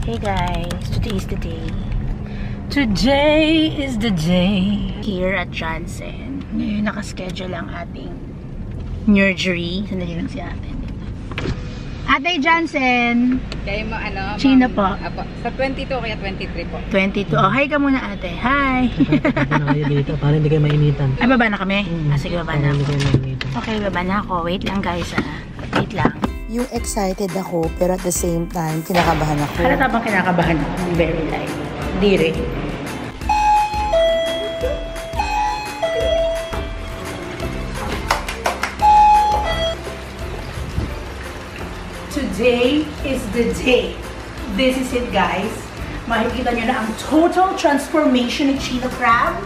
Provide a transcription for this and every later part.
Hey guys, today is the day. Today is the day here at Johnson. Ngayon nakaschedule ang ating nurgery. Sandali lang si ate. Ate Johnson! Kayo mo ano? Chino po. Apo. Sa 22 kaya 23 po. 22. Oh, hi ka muna ate. Hi! Punta na kayo dito para hindi kayo mainitan. Ay, baba na kami? Sige, baba na ako. Hindi kayo mainitan. Okay, baba na ako. Wait lang guys Wait lang. Yung excited ako, pero at the same time, kinakabahan ako. Halata bang kinakabahan ako? Very light. Hindi rin. Today is the day. This is it, guys. Makikita nyo na ang total transformation ni Chino Crab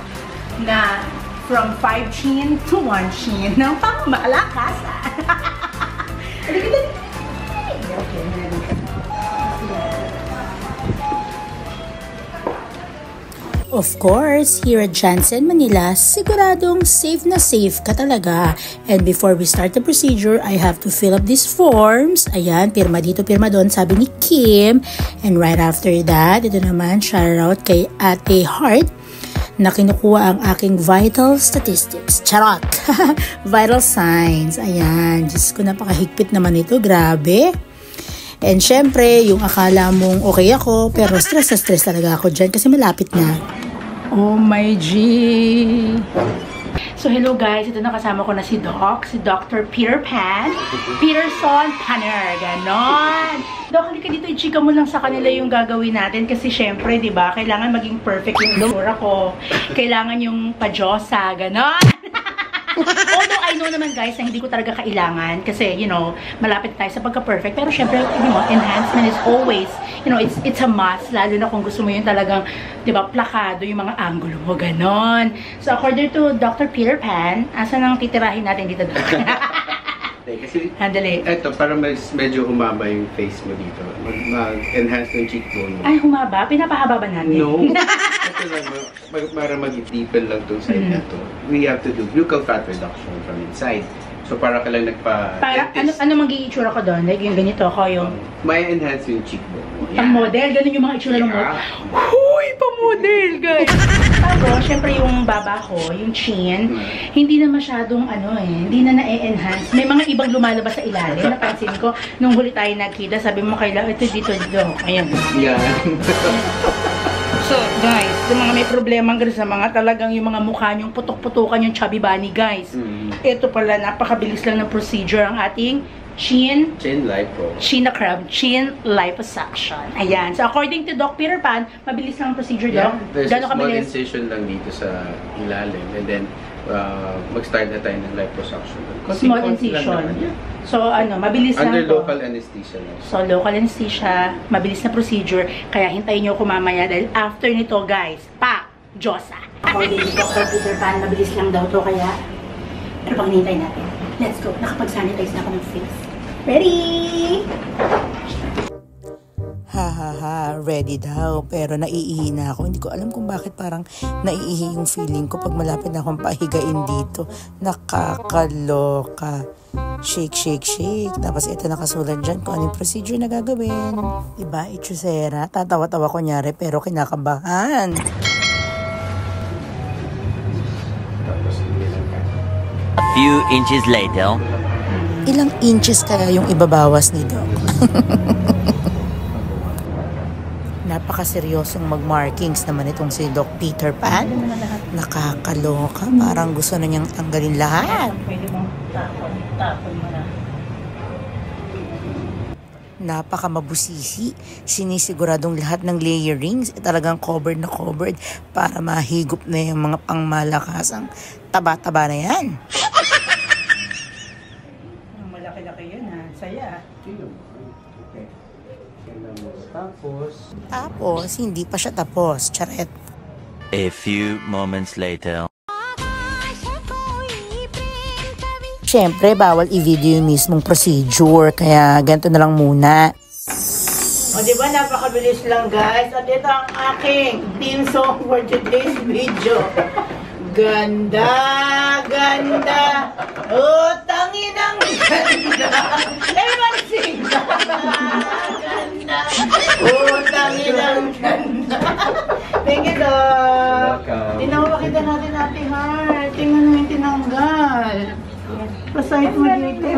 na from 5 chin to 1 chin. Nang pang-malakas. Of course, here at Johnson, Manila, siguradong safe na safe ka talaga. And before we start the procedure, I have to fill up these forms. Ayan, pirma dito, pirma doon, sabi ni Kim. And right after that, ito naman, shout out kay Ate Heart na kinukuha ang aking vital statistics. Charot! Vital signs. Ayan, Diyos ko, napakahigpit naman ito. Grabe. And syempre, yung akala mong okay ako, pero stress na stress talaga ako dyan kasi malapit na. Oh my G! So hello guys, ito na kasama ko na si Doc, si Dr. Peter Pan, Peterson Panner, ganon! Doc, halika dito, i-chika mo lang sa kanila yung gagawin natin kasi syempre, di ba, kailangan maging perfect yung itsura ko, kailangan yung pajosa, ganon! Although I know naman guys na hindi ko talaga kailangan kasi, you know, malapit tayo sa pagka-perfect. Pero syempre, you know, enhancement is always, you know, it's a must. Lalo na kung gusto mo yung talagang, di ba, plakado yung mga angulo mo, ganon. So according to Dr. Peter Pan, asan ang titirahin natin dito, Doc? Kasi, handali. Eto, para medyo humaba yung face mo dito. Mag-enhance yung cheekbone mo. Ay, humaba? Pinapahaba ba natin? No. Ito lang, para mag-deepen lang itong side na to. We have to do buccal fat reduction from inside. So, para ka lang Para, ano magiging itsura ko doon? Like yung ganito ako, yung... may enhance yung cheekbone mo. Pang model, ganun yung mga itsura ng model. Huy, pang model, guys! Tapos, syempre yung baba ko, yung chin, hindi na masyadong hindi na na-enhance. May mga ibang lumalabas sa ilalim. Napansin ko, nung huli tayo nagkita, sabi mo kailangan, ito dito. Ayan. Yeah. So, guys, yung mga may problema sa mga talagang yung mga mukha nyong putok-putukan yung chubby bunny, guys. Ito pala, napakabilis lang ng procedure ang ating chin lipo. Chino Crab, chin liposuction. Ayan. So, according to Doc Peter Pan, mabilis lang ang procedure, Doc. There's a small incision lang dito sa ilalim. And then, mag-start na tayo ng liposuction. Small incision. So, mabilis lang under to. local anesthesia lang. So, local anesthesia, mabilis na procedure. Kaya hintayin nyo ako mamaya dahil after nito, guys, Diyosa. According to Dr. Peter Pan, mabilis lang daw to kaya. Pero pag hinintay natin, let's go. Nakapag-sanitize na ako ng face. Ready? Ready daw. Pero naiihi na ako. Hindi ko alam kung bakit parang naiihi yung feeling ko pag malapit na akong pahigain dito. Nakakaloka. Shake, shake, shake. Tapos ito nakasulat dyan kung anong procedure na gagawin. Diba, Ichusera? Tatawa-tawa ko nyari pero kinakabahan. A few inches later. Ilang inches kaya yung ibabawas ni Doc? Napakaseryosong mag-markings naman itong si Doc Peter Pan. Nakakaloka. Parang gusto na niyang tanggalin lahat. Pwede mong tapon mo na. Napakamabusisi. Sinisiguradong lahat ng layerings talagang covered na covered para mahigop na yung mga pangmalakasang taba-taba na yan. Malaki-laki yun ha. Saya. Tapos, hindi pa siya tapos. Charet. A few moments later. Siyempre, bawal i-video yung mismong procedure. Kaya, ganito na lang muna. O, diba? Napakabilis lang, guys. At ito ang aking theme song for today's video. Ganda! Ganda! Oh, tanginang ganda! Everybody sing! Ganda! Oh, tanginang ganda! Thank you, Doc! Tinawakita natin natin, heart. Tingnan mo yung tinanggal. Pasahit mo dito.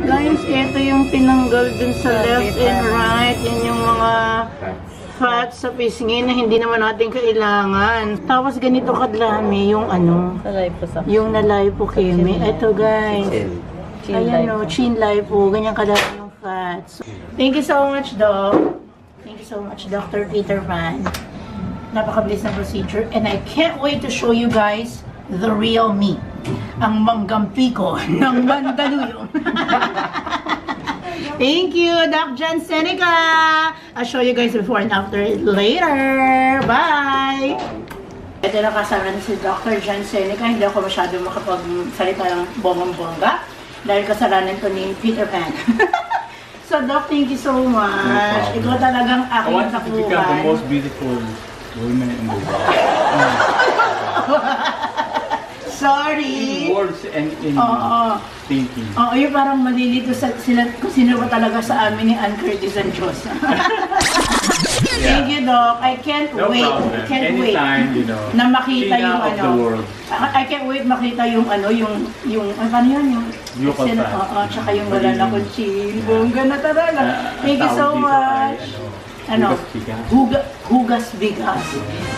Guys, ito yung tinanggal dun sa left and right. Yan yung mga fats sa pisngi na hindi naman natin kailangan. Tapos ganito kadami yung ano, yung na-lipokemi. Ito guys. Ayan o, chin lipo. Ganyan kadami yung fats. Thank you so much, Doc. Thank you so much, Dr. Peter Pan. Napakabilis na procedure. And I can't wait to show you guys the real me. Ang manggampiko ng Mandaluyong. Thank you, Doc Jan Seneca. I'll show you guys before and after later. Bye! Ito na kasama na si Dr. Jan Seneca. Hindi ako masyado makapagsalita ng bonggang-bongga dahil kasalanan ko ni Peter Pan. So, Doc, thank you so much. Ikaw talagang aking nakuhan. I want you to become the most beautiful woman in the world. Sorry. In words and in thinking. Oo, yung parang malilito sila kung sino ba talaga sa amin ni Ann Curtis and Diyos. Thank you, Doc. I can't wait. Problem. Can't Anytime, wait you know, na makita yung ano. I can't wait makita yung ano, yung ano yun? Yung tsaka yung wala na kuchil. Bongga na talaga. Thank you so much. Ano? Hugas bigas.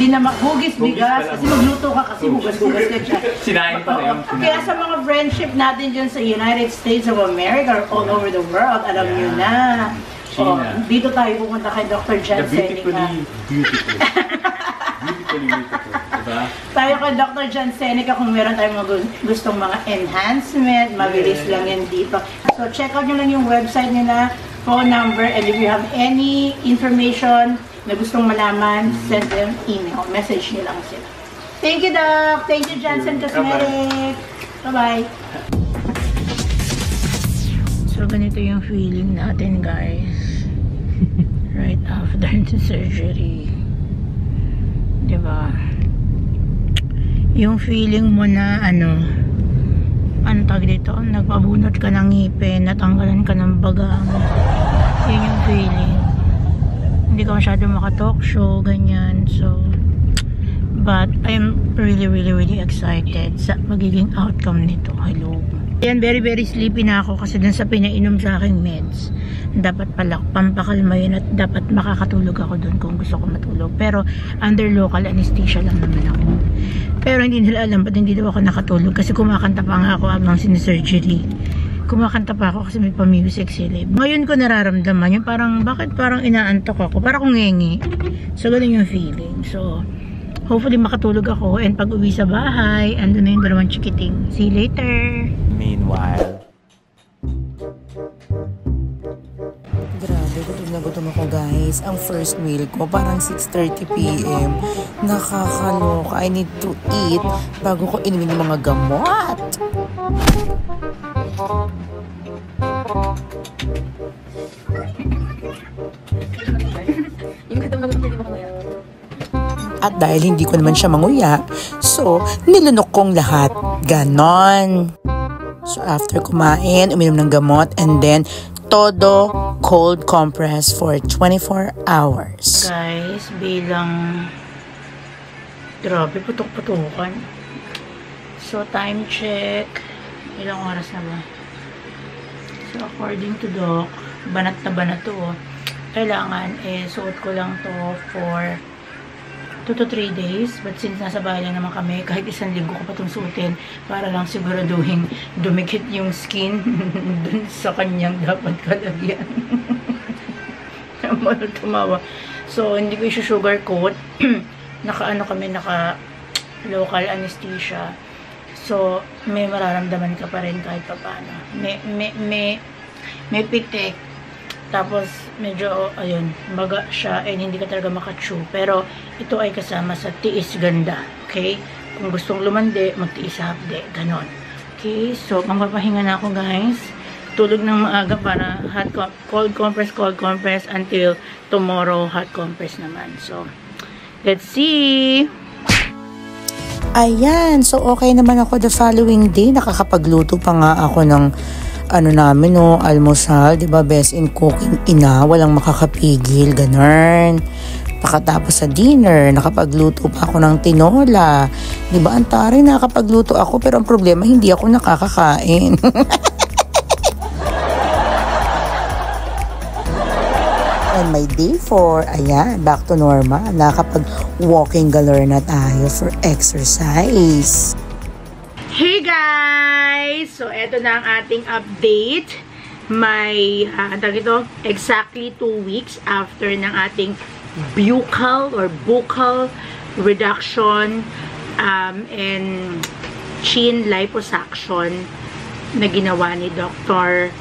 Di na hugis bigas kasi magluto ka kasi hugas-hugas ka dyan. Sinain pa rin. Kaya sa mga friendship natin dyan sa United States of America or all over the world, alam nyo na. Oh, dito tayo pumunta kay Dr. Jan Seneca. Beautiful. Beautifully beautiful. Diba? Tayo kay Dr. Jan Seneca kung meron tayong gustong mga enhancement, mabilis lang yan dito. So check out nyo lang yung website nila, phone number, and if you have any information na gustong malaman, send them email. Message nyo lang sila. Thank you, Doc. Thank you, Jansen Cosmetics. Bye-bye. So, ganito yung feeling natin, guys. Right after the surgery. Diba? Yung feeling mo na, ano tawag dito? Nagpabunot ka ng ngipin, natanggalan ka ng baga mo. Yun yung feeling. Hindi ka masyado maka-talk show, ganyan. So, but I'm really excited sa magiging outcome nito. Hello. Yan, very sleepy na ako kasi dun sa pinainom sa aking meds. Dapat pala pampakalma yun at dapat makakatulog ako dun kung gusto ko matulog. Pero under local anesthesia lang naman ako. Pero hindi nila alam ba't hindi daw ako nakatulog kasi kumakanta pa nga ako habang sinisurgery. Kumakanta pa ako kasi may pa-music sila. Ngayon ko nararamdaman yung bakit parang inaantok ako. Parang akong ngengi. So, ganun yung feeling. So, hopefully makatulog ako and pag uwi sa bahay, andun na yung dalawang chikiting. See you later! Meanwhile. Grabe, gutom ako guys. Ang first meal ko, parang 6:30 PM. Nakakaloka. I need to eat bago ko inumin yung mga gamot. At dahil hindi ko naman siya manguya, so nilunok kong lahat. Ganon. So after kumain, uminom ng gamot, and then todo cold compress for 24 hours. Guys, bilang grabe, putok-putukan. So time check. Ilang oras na ba? So according to Doc, banat na banat to. Kailangan suot ko lang to for 2 to 3 days. But since nasa bahay lang naman kami, kahit 1 linggo ko pa itong suotin para lang siguraduhin dumikit yung skin dun sa kanyang dapat kalagyan. Malo tumawa. So, hindi ko i-sugar coat. Naka local anesthesia. So, may mararamdaman ka pa rin kahit pa paano. May pitik. Tapos, medyo, ayun, baga siya and hindi ka talaga makachew. Pero, ito ay kasama sa tiis ganda. Okay? Kung gustong lumandi, magtiis sa hapde. Ganon. Okay? So, magpapahinga na ako, guys. Tulog ng maaga para cold compress until tomorrow, hot compress naman. So, let's see! Ayan, so okay naman ako the following day. Nakakapagluto pa nga ako ng almusal, 'di ba? Best in cooking ina, walang makakapigil, ganun. Pagkatapos sa dinner, nakapagluto pa ako ng tinola. 'Di ba? Antari nakakapagluto ako pero ang problema hindi ako nakakakain. And my day 4, ayan, back to normal. Nakakapag-walking galore na tayo for exercise. Hey guys! So, eto na ang ating update. May, exactly 2 weeks after ng ating buccal reduction and chin liposuction na ginawa ni Dr.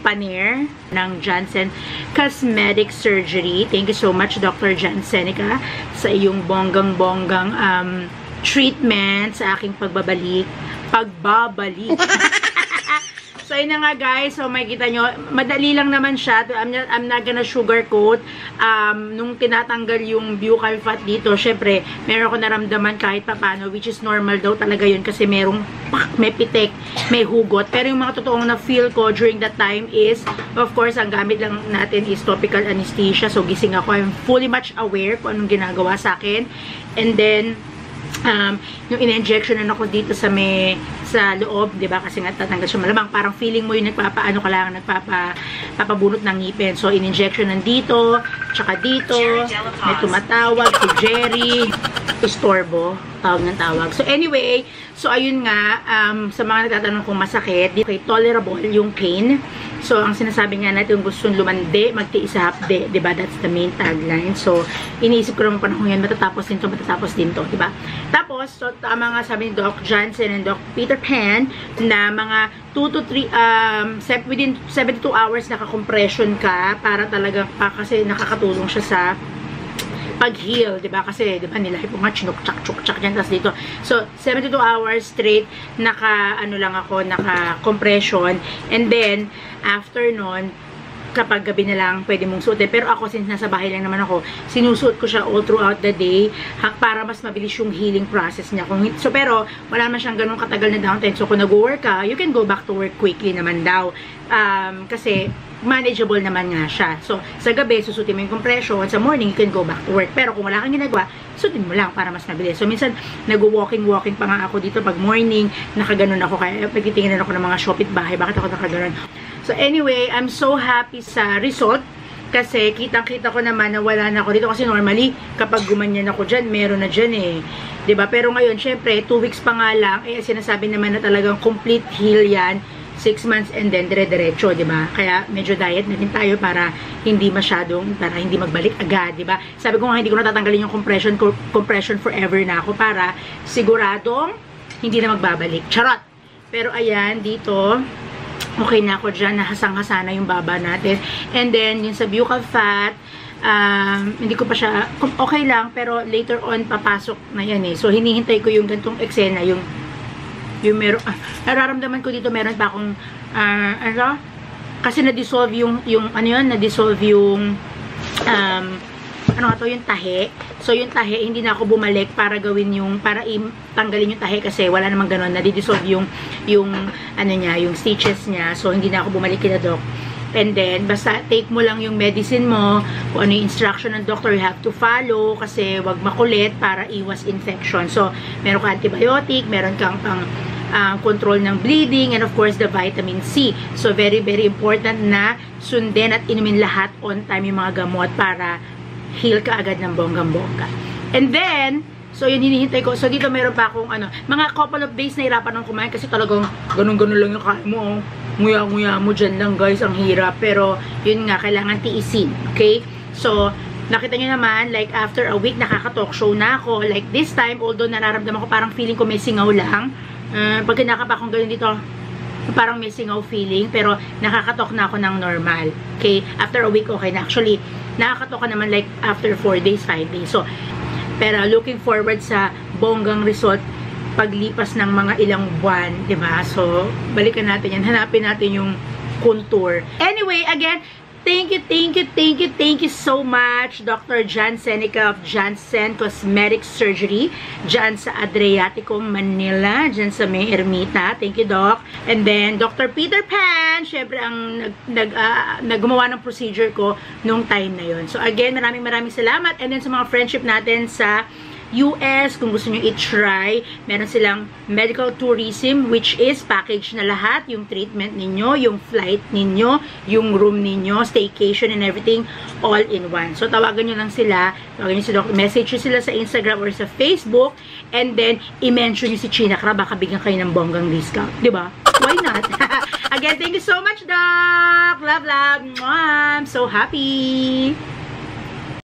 Paner ng Janssen Cosmetic Surgery. Thank you so much, Dr. Jansenica, sa iyong bonggang-bonggang treatment sa aking pagbabalik. So, yun na nga guys. So, makikita nyo, madali lang naman siya. I'm not gonna sugarcoat. Nung tinatanggal yung buccal fat dito, syempre, meron ko naramdaman kahit papano, which is normal daw talaga yun kasi may pitik, may hugot. Pero yung mga totoong na-feel ko during that time is, of course, ang gamit lang natin is topical anesthesia. So, gising ako. I'm fully much aware kung anong ginagawa sa akin. And then, yung in-injectionan ako dito sa loob, 'di ba? Kasi nga tatanggal siya malamang, parang feeling mo yung nagpapabunot ng ngipin. So in-injectionan dito, tsaka dito, may tumatawag si Jerry, istorbo, tawag. So anyway, so ayun nga, sa mga nagtatanong kung masakit, okay, tolerable yung pain. So, ang sinasabi nga natin, kung gusto lumandi, magtiis sa hapde, diba? That's the main tagline. So, iniisip ko naman panahon yan, matatapos din to, diba? Tapos, so, tama nga sabi ni Doc Janssen and Doc Peter Pan, na mga 2 to 3, within 72 hours, naka-compression ka, para talaga, kasi nakakatulong siya sa pag-heal, diba? Kasi, diba, nila po nga, chinuk-chak-chuk-chak dyan, tas dito. So, 72 hours straight, naka-compression, and then, after nun, kapag gabi na lang, pwede mong suotin. Pero ako, since nasa bahay lang naman ako, sinusuot ko siya all throughout the day, para mas mabilis yung healing process niya. So, pero, wala naman siyang ganun katagal na downtime. So, kung nag-work ka, you can go back to work quickly naman daw. Kasi, manageable naman nga siya. So, sa gabi, susutin mo yung compression. Sa morning, you can go back to work. Pero kung wala kang ginagawa, sutin mo lang para mas mabilis. So, minsan, nag-walking pa nga ako dito pag morning. Nakaganon ako. Kaya, pagtitingnan ako ng mga shopit bahay. Bakit ako nakaganon? So, anyway, I'm so happy sa result. Kasi, kitang-kita ko naman na wala na ako dito. Kasi normally, kapag gumanyan ako dyan, meron na dyan eh. 'Di ba? Pero ngayon, syempre, 2 weeks pa nga lang, sinasabi naman na talagang complete heal yan. 6 months and then dire-diretso, 'di ba? Kaya medyo diet na din tayo para hindi magbalik agad, 'di ba? Sabi ko nga hindi ko natatanggalin yung compression forever na ako para siguradong hindi na magbabalik. Charot. Pero ayan, dito okay na ako diyan, nahasang-hasa na yung baba natin. And then yung sa buccal fat, hindi ko pa siya okay lang, pero later on papasok na yan eh. So hinihintay ko yung gantong eksena, yung meron, nararamdaman ko dito meron pa akong kasi na-dissolve yung yung tahe. So yung tahe, hindi na ako bumalik para tanggalin yung tahe kasi wala namang ganoon, na-dissolve yung stitches niya. So hindi na ako bumalik kina doc. And then, basta take mo lang yung medicine mo, kung ano yung instruction ng doctor, you have to follow kasi wag makulit para iwas infection. So, meron kang antibiotic, meron kang control ng bleeding, and of course, the vitamin C. So, very, very important na sundin at inumin lahat on time yung mga gamot para heal ka agad ng bonggang-bongga. And then, so, yun hinihintay ko. So, dito meron pa akong mga couple of days na hirapan ng kumain kasi talagang ganun-ganun lang yung kain mo. Nguya-nguya mo dyan lang guys, ang hirap. Pero, yun nga, kailangan tiisin. Okay? So, nakita nyo naman, like after a week, nakaka-talk show na ako. Like this time, although nararamdaman ko, parang feeling ko may singaw lang. Pag kinakapa akong ganun dito, parang may singaw feeling. Pero, nakaka-talk na ako ng normal. Okay? After a week, okay na. Actually, nakaka-talk ka naman like after 4 days, 5 days. So, pero looking forward sa bonggang result paglipas ng mga ilang buwan, 'di ba? So, balikan natin 'yan. Hanapin natin yung contour. Anyway, again, thank you so much, Dr. Jan Seneca of Jansen Cosmetic Surgery, dyan sa Adriatico, Manila, dyan sa may Ermita. Thank you, Doc. And then, Dr. Peter Pan, syempre ang naggumawa ng procedure ko nung time na yon. So, again, maraming salamat. And then, sa mga friendship natin sa US, kung gusto nyo i-try, meron silang medical tourism, which is package na lahat, yung treatment ninyo, yung flight ninyo, yung room ninyo, staycation and everything, all in one. So, tawagan nyo lang sila, tawagan nyo si Dr. Message nyo sila sa Instagram or sa Facebook, and then, i-mention nyo si Chinacra, baka bigyan kayo ng bonggang discount. Diba? Why not? Again, thank you so much, Doc! Love, love! Mwah! I'm so happy!